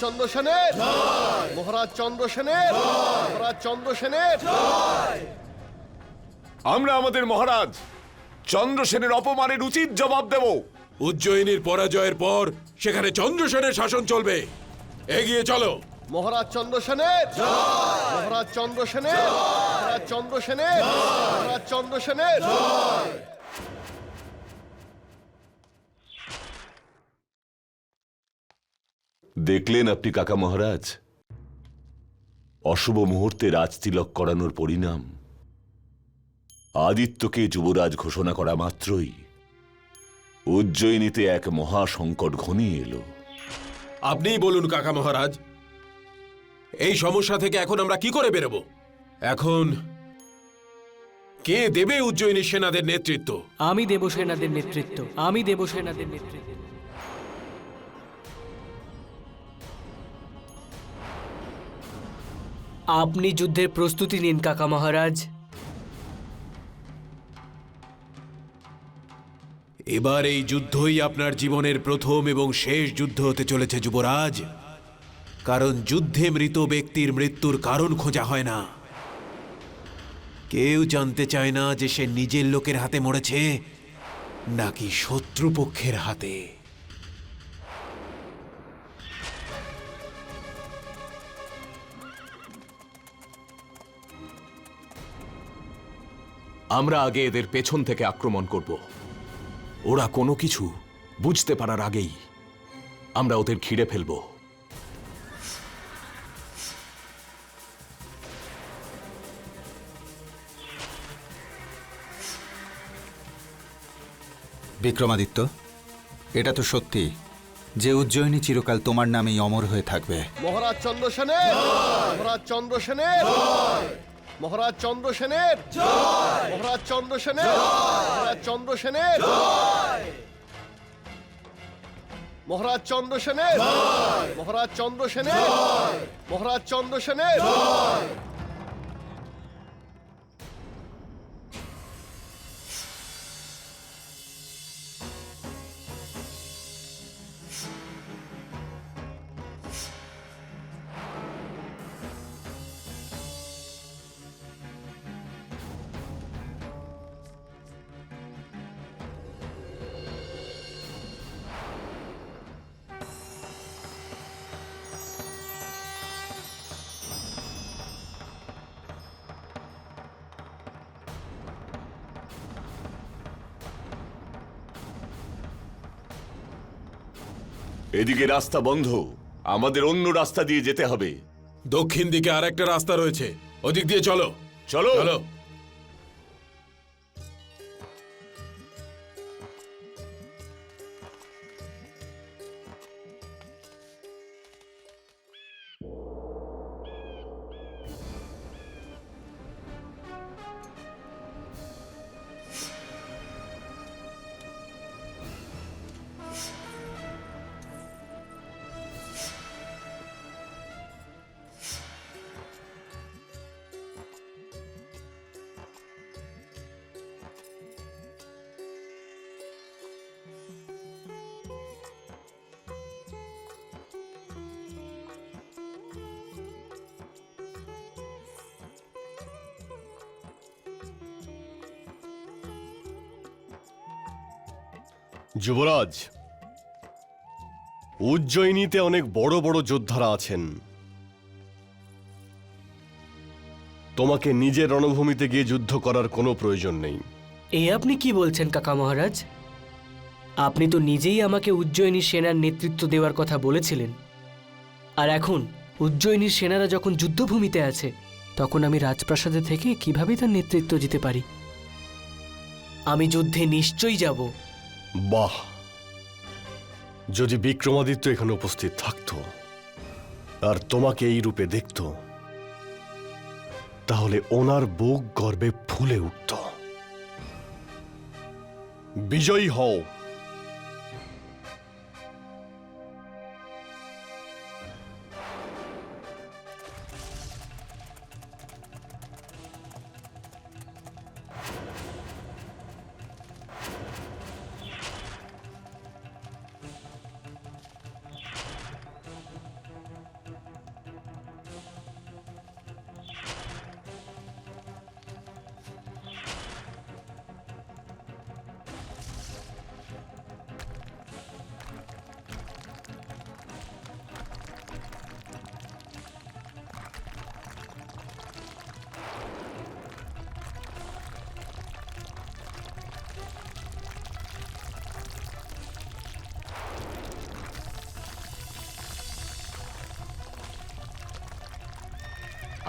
চন্দ্র সেনের মহারাজ চন্দ্র সেনের মহারাজ চন্দ্র সেনের। আমরা আমাদের মহারাজ চন্দ্রসেনের অপমানের উচিত জবাব দেব। উজ্জয়িনীর পরাজয়ের পর সেখানে চন্দ্রসেনের শাসন চলবে। এগিয়ে চলো। মহারাজ চন্দ্র সেনের মহারাজ চন্দ্র সেনের মহারাজ চন্দ্র সেনের মহারাজ চন্দ্র সেনের। দেখলেন আপনি কাকা মহারাজ, অশুভ মুহূর্তে রাজতিলক করানোর পরিণাম। আদিত্যকে যুবরাজ ঘোষণা করা মাত্রই উজ্জয়িনীতে এক মহা সংকট ঘনিয়ে এলো। আপনিই বলুন কাকা মহারাজ, এই সমস্যা থেকে এখন আমরা কি করে বেরোবো? এখন কে দেবে উজ্জয়িনী সেনাদের নেতৃত্ব? আমি দেব সেনাদের নেতৃত্ব, আমি দেব সেনাদের নেতৃত্ব। আপনি যুদ্ধের প্রস্তুতি নিন কাকা মহারাজ। এবার এই যুদ্ধই আপনার জীবনের প্রথম এবং শেষ যুদ্ধ হতে চলেছে যুবরাজ। কারণ যুদ্ধে মৃত ব্যক্তির মৃত্যুর কারণ খোঁজা হয় না। কেউ জানতে চায় না যে সে নিজের লোকের হাতে মরেছে নাকি শত্রুপক্ষের হাতে। আমরা আগে এদের পেছন থেকে আক্রমণ করব। ওরা কোনো কিছু বুঝতে পারার আগেই আমরা ওদের ঘিরে ফেলব। বিক্রমাদিত্য, এটা তো সত্যি যে উজ্জয়িনী চিরকাল তোমার নামেই অমর হয়ে থাকবে। মহারাজ চন্দ্র সেনের মহারাজ চন্দ্র সেনের মহারাজ চন্দ্র সেনের মহারাজ চন্দ্র সেনের মহারাজ চন্দ্র সেনের মহারাজ চন্দ্র সেনের মহারাজ চন্দ্র সেনের মহারাজ চন্দ্র সেনের। এদিকে রাস্তা বন্ধ, আমাদের অন্য রাস্তা দিয়ে যেতে হবে। দক্ষিণ দিকে আরেকটা রাস্তা রয়েছে, ওদিক দিয়ে চলো। চলো চলো। যুবরাজ, উজ্জয়িনীতে অনেক বড় বড় যোদ্ধারা আছেন। তোমাকে নিজের রণভূমিতে গিয়ে যুদ্ধ করার কোনো প্রয়োজন নেই। এ আপনি কি বলছেন কাকা মহারাজ? আপনি তো নিজেই আমাকে উজ্জয়িনী সেনার নেতৃত্ব দেওয়ার কথা বলেছিলেন। আর এখন উজ্জয়িনীর সেনারা যখন যুদ্ধভূমিতে আছে, তখন আমি রাজপ্রাসাদে থেকে কিভাবে তার নেতৃত্ব দিতে পারি? আমি যুদ্ধে নিশ্চয়ই যাব। বাহ, যদি বিক্রমাদিত্য এখানে উপস্থিত থাকতো আর তোমাকে এই রূপে দেখত, তাহলে ওনার বুক গর্বে ফুলে উঠত। বিজয়ী হও।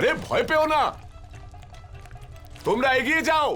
আরে ভয় পেও না, তোমরা এগিয়ে যাও।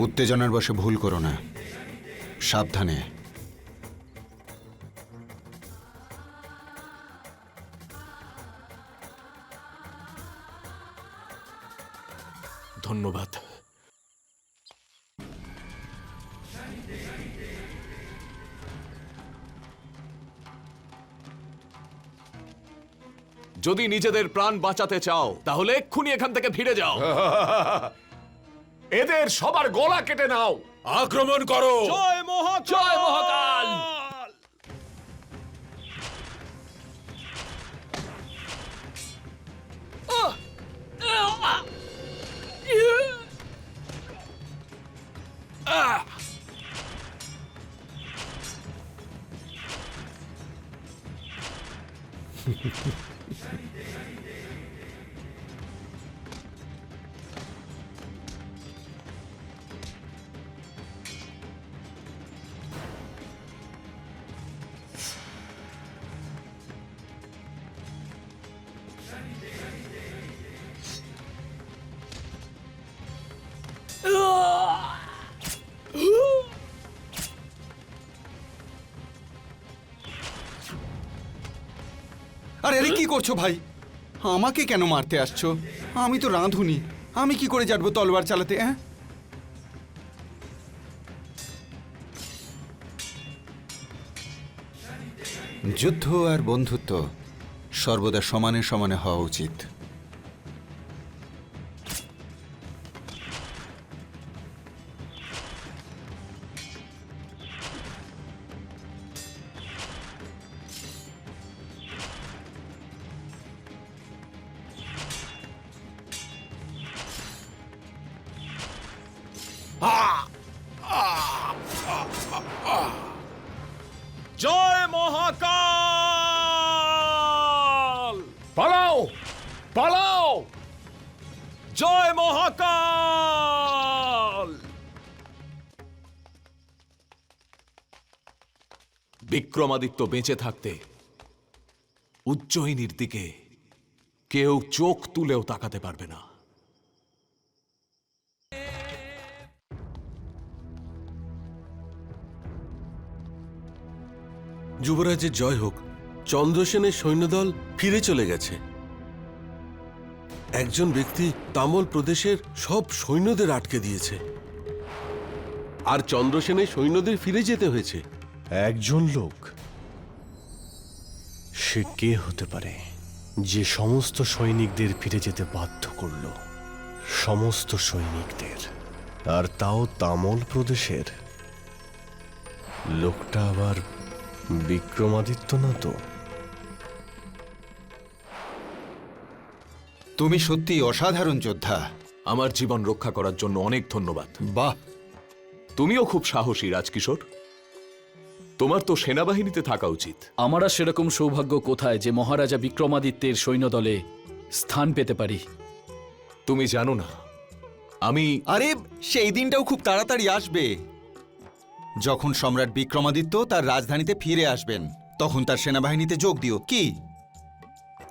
উত্তেজনার বশে ভুল করো না, সাবধানে। ধন্যবাদ। যদি নিজেদের প্রাণ বাঁচাতে চাও তাহলে এক্ষুনি এখান থেকে ফিরে যাও। এদের সবার গলা কেটে নাও। আক্রমণ করো। জয় মহাকাল। আরে আরে কি করছো ভাই? আমাকে কেন মারতে আসছো? আমি তো রাঁধুনি, আমি কি করে জানবো তলোয়ার চালাতে? হ্যাঁ, যুদ্ধ আর বন্ধুত্ব সর্বদা সমানে সমানে হওয়া উচিত। জয় মহাকাল। পালাও, পালাও। জয় মহাকাল। বিক্রমাদিত্য বেঁচে থাকতে উজ্জয়িনীর দিকে কেউ চোখ তুলেও তাকাতে পারবে না। যুবরাজের জয় হোক। চন্দ্রসেনের সৈন্যদল ফিরে চলে গেছে। একজন ব্যক্তি তামল প্রদেশের সব সৈন্যদের আটকে দিয়েছে, আর চন্দ্রসেনের সৈন্যদের ফিরে যেতে হয়েছে। একজন লোক, সে কে হতে পারে যে সমস্ত সৈনিকদের ফিরে যেতে বাধ্য করল? সমস্ত সৈনিকদের, আর তাও তামল প্রদেশের। লোকটা আবার বিক্রমাদিত্য না তো? তুমি সত্যি অসাধারণ যোদ্ধা। আমার জীবন রক্ষা করার জন্য অনেক ধন্যবাদ। বাহ, তুমিও খুব সাহসী রাজকিশোর। তোমার তো সেনাবাহিনীতে থাকা উচিত। আমার আর সেরকম সৌভাগ্য কোথায় যে মহারাজা বিক্রমাদিত্যের সৈন্যদলে স্থান পেতে পারি। তুমি জানো না, আমি আরে সেই দিনটাও খুব তাড়াতাড়ি আসবে, যখন সম্রাট বিক্রমাদিত্য তার রাজধানীতে ফিরে আসবেন। তখন তার সেনাবাহিনীতে যোগ দিও। কি?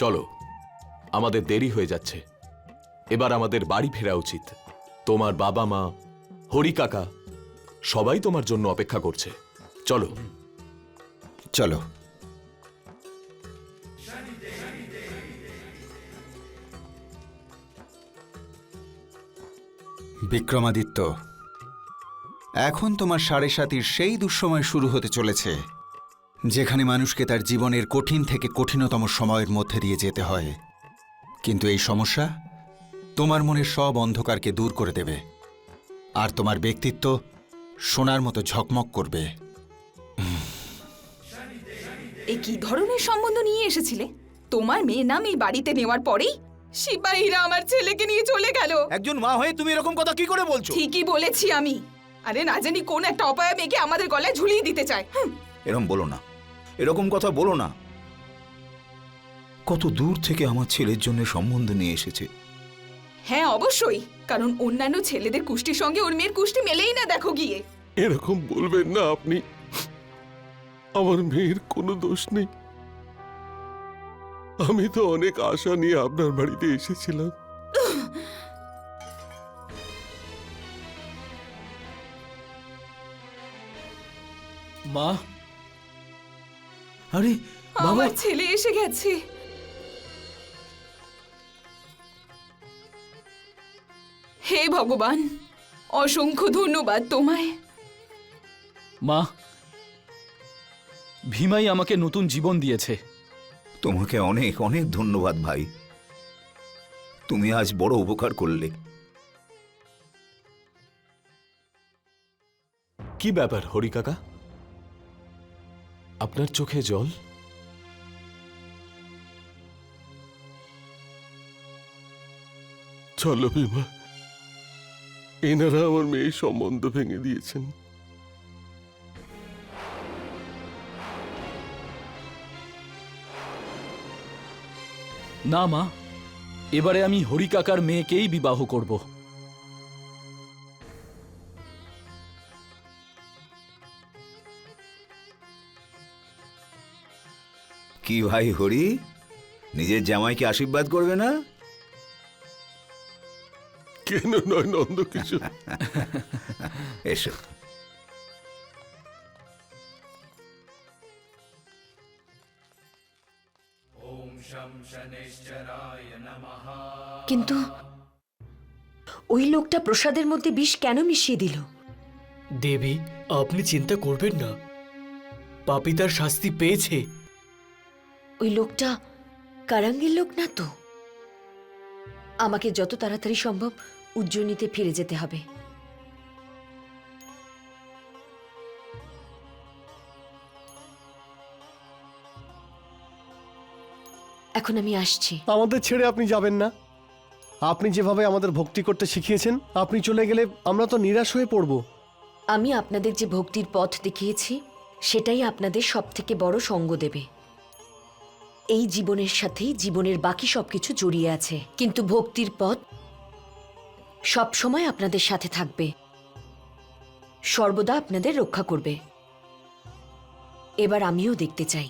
চলো, আমাদের দেরি হয়ে যাচ্ছে। এবার আমাদের বাড়ি ফেরা উচিত। তোমার বাবা মা, হরি কাকা সবাই তোমার জন্য অপেক্ষা করছে। চলো চলো। বিক্রমাদিত্য, এখন তোমার সাড়ে সাতির সেই দুঃসময় শুরু হতে চলেছে, যেখানে মানুষকে তার জীবনের কঠিন থেকে কঠিনতম সময়ের মধ্যে দিয়ে যেতে হয়। কিন্তু এই সমস্যা তোমার মনের সব অন্ধকারকে দূর করে দেবে, আর তোমার ব্যক্তিত্ব সোনার মতো ঝকমক করবে। এ কি ধরনের সম্বন্ধ নিয়ে এসেছিলে? তোমার মেয়ের নাম এই বাড়িতে নেওয়ার পরেই সিপাহীরা আমার ছেলেকে নিয়ে চলে গেল। একজন মা হয়ে তুমি এরকম কথা কি করে বলছো? ঠিকই বলেছি আমি। আরে না জানি কোন একটা অপয়া মেয়েকে আমাদের গলায় ঝুলিয়ে দিতে চায়। এরকম বলো না, এরকম কথা বলো না। কত দূর থেকে আমার ছেলের জন্য সম্বন্ধ নিয়ে এসেছে। হ্যাঁ অবশ্যই, কারণ অন্যান্য ছেলেদের কুষ্টির সঙ্গে ওর মেয়ের কুষ্টি মেলেই না, দেখো গিয়ে। এরকম বলবেন না আপনি, আমার মেয়ের কোনো দোষ নেই। আমি তো অনেক আশা নিয়ে আপনার বাড়িতে এসেছিলাম। মা, আরে আমার ছেলে এসে গেছে। হে ভগবান, অসংখ্য ধন্যবাদ তোমায়। মা, ভীমাই আমাকে নতুন জীবন দিয়েছে। তোমাকে অনেক অনেক ধন্যবাদ ভাই, তুমি আজ বড় উপকার করলে। কি ব্যাপার হরি কাকা, আপনার চোখে জল? চলো ভীমা, এনারা আমার মেয়ের সম্বন্ধ ভেঙে দিয়েছেন। না মা, এবারে আমি হরি কাকার মেয়েকেই বিবাহ করব। কি ভাই হরি, নিজের জামাইকে আশীর্বাদ করবে না? কেন নয় নন্দকিশোর? এসো। কিন্তু ওই লোকটা প্রসাদের মধ্যে বিষ কেন মিশিয়ে দিল? দেবী, আপনি চিন্তা করবেন না, পাপী তার শাস্তি পেয়েছে। ওই লোকটা কারাঙ্গের লোক না তো? আমাকে যত তাড়াতাড়ি সম্ভব উজ্জয়িনীতে ফিরে যেতে হবে। এখন আমি আসছি। আমাদের ছেড়ে আপনি যাবেন না। আপনি যেভাবে আমাদের ভক্তি করতে শিখিয়েছেন, আপনি চলে গেলে আমরা তো নিরাশ হয়ে পড়ব। আমি আপনাদের যে ভক্তির পথ দেখিয়েছি সেটাই আপনাদের সবথেকে বড় সঙ্গ দেবে। এই জীবনের সাথেই জীবনের বাকি সবকিছু জড়িয়ে আছে, কিন্তু ভক্তির পথ সব সময় আপনাদের সাথে থাকবে, সর্বদা আপনাদের রক্ষা করবে। এবার আমিও দেখতে চাই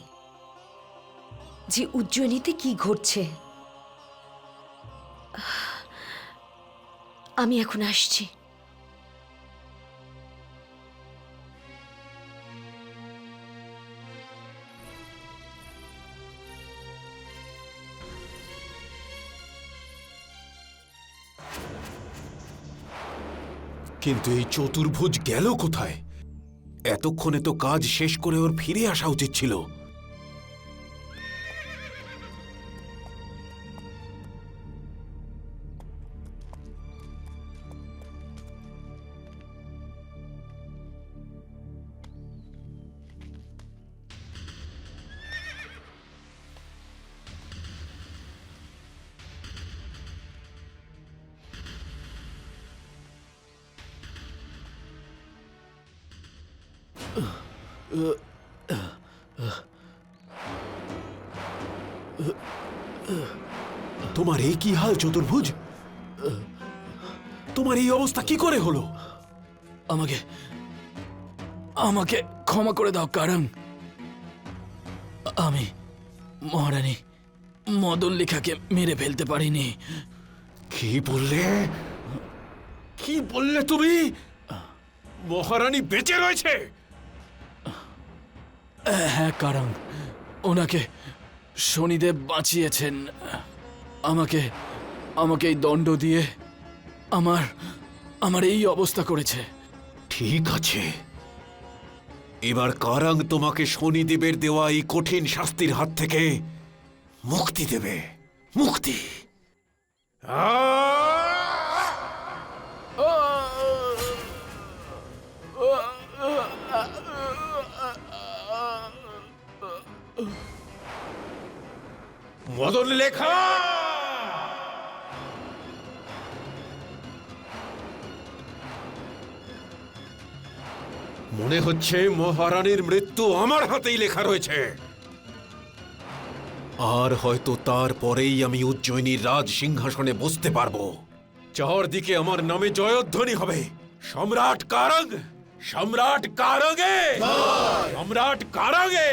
যে উজ্জয়িনীতে কি ঘটছে। আমি এখন আসছি। কিন্তু এই চতুর্ভুজ গেল কোথায়? এতক্ষণে তো কাজ শেষ করে ওর ফিরে আসা উচিত ছিল। তোমার এই কি হাল চতুর্ভুজ? তোমার এই অবস্থা কি করে হলো? আমাকে আমাকে ক্ষমা করে দাও কারণ আমি মহারানী মদনলেখাকে মেরে ফেলতে পারিনি। কি বললে? কি বললে তুমি? মহারানী বেঁচে রয়েছে? হ্যাঁ কারণ ওনাকে শনিদেব বাঁচিয়েছেন। আমাকে আমাকে এই দণ্ড দিয়ে আমার এই অবস্থা করেছে। ঠিক আছে, এবার কারাং তোমাকে শনিদেবের দেওয়া এই কঠিন শাস্তির হাত থেকে মুক্তি দেবে। মুক্তি। মদন লেখা, মনে হচ্ছে মহারানীর মৃত্যু আমার হাতেই লেখা রয়েছে। আর হয়তো তারপরেই আমি উজ্জয়িনীর রাজ সিংহাসনে বসতে পারবো। চারদিকে আমার নামে জয়ধ্বনি হবে, সম্রাট কারং, সম্রাট কারঙ্গে, সম্রাট কারঙ্গে।